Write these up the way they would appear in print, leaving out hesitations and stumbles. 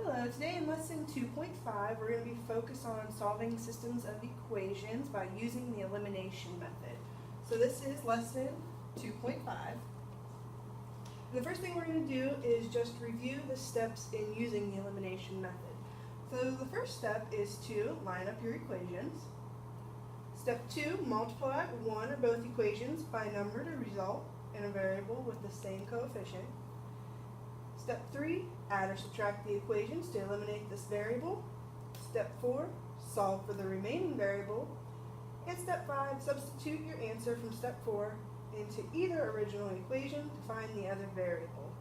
Hello, today in lesson 2.5 we're going to be focused on solving systems of equations by using the elimination method. So this is lesson 2.5. The first thing we're going to do is just review the steps in using the elimination method. So the first step is to line up your equations. Step 2, multiply one or both equations by a number to result in a variable with the same coefficient. Step 3, add or subtract the equations to eliminate this variable. Step 4, solve for the remaining variable. And step 5, substitute your answer from step 4 into either original equation to find the other variable.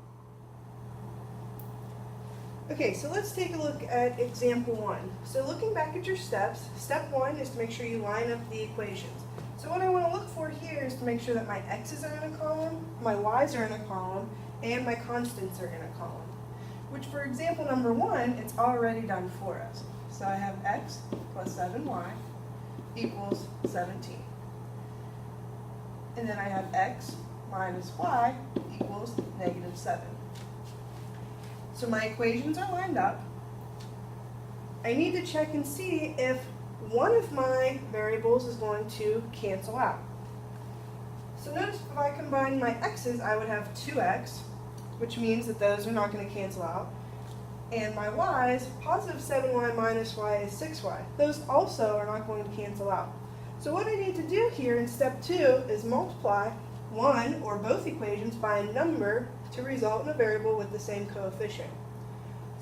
Okay, so let's take a look at example 1. So looking back at your steps, step 1 is to make sure you line up the equations. So what I want to look for here is to make sure that my x's are in a column, my y's are in a column, and my constants are in a column. Which for example number 1, it's already done for us. So I have x plus 7y equals 17. And then I have x minus y equals negative 7. So my equations are lined up. I need to check and see if one of my variables is going to cancel out. So notice if I combine my x's, I would have 2x, which means that those are not going to cancel out. And my y's, positive 7y minus y is 6y. Those also are not going to cancel out. So what I need to do here in step 2 is multiply one or both equations by a number to result in a variable with the same coefficient.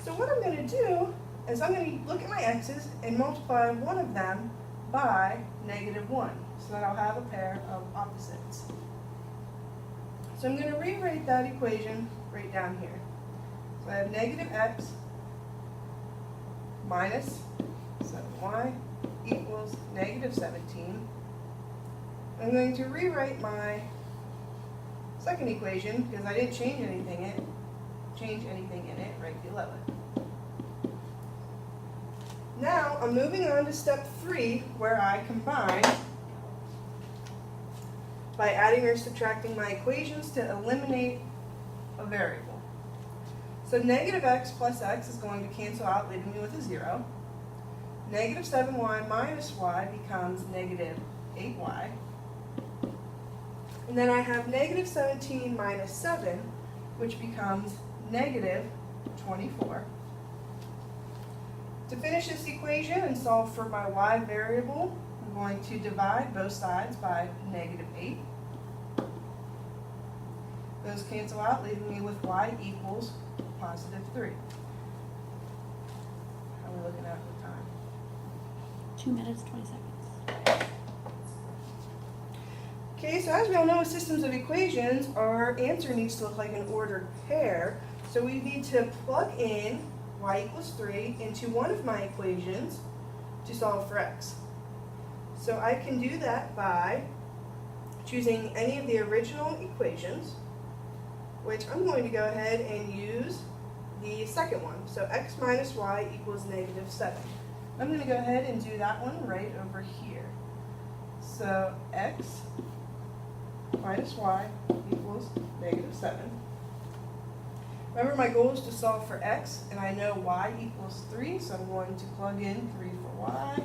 So what I'm going to do is I'm going to look at my x's and multiply one of them by negative 1, so that I'll have a pair of opposites. So I'm going to rewrite that equation right down here. So I have negative x minus 7y equals negative 17. I'm going to rewrite my second equation, because I didn't change anything in it, right below it. Now I'm moving on to step 3, where I combine by adding or subtracting my equations to eliminate a variable. So negative x plus x is going to cancel out, leaving me with a 0. Negative 7y minus y becomes negative 8y. And then I have negative 17 minus 7, which becomes negative 24. To finish this equation and solve for my y variable, I'm going to divide both sides by negative 8. Those cancel out, leaving me with y equals positive 3. How are we looking at the time? 2 minutes, 20 seconds. Okay, so as we all know with systems of equations, our answer needs to look like an ordered pair. So we need to plug in y equals 3 into one of my equations to solve for x. So I can do that by choosing any of the original equations, which I'm going to go ahead and use the second one. So x minus y equals negative 7. I'm going to go ahead and do that one right over here. So x minus y equals negative 7. Remember, my goal is to solve for x, and I know y equals 3, so I'm going to plug in 3 for y.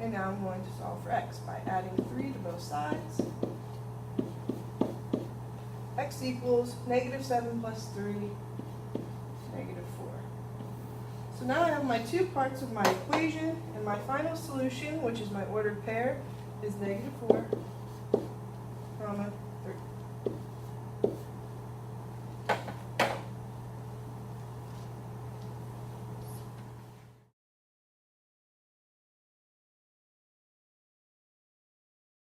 And now I'm going to solve for x by adding 3 to both sides. X equals negative 7 plus 3, negative 4. So now I have my two parts of my equation, and my final solution, which is my ordered pair, is negative 4, comma 3.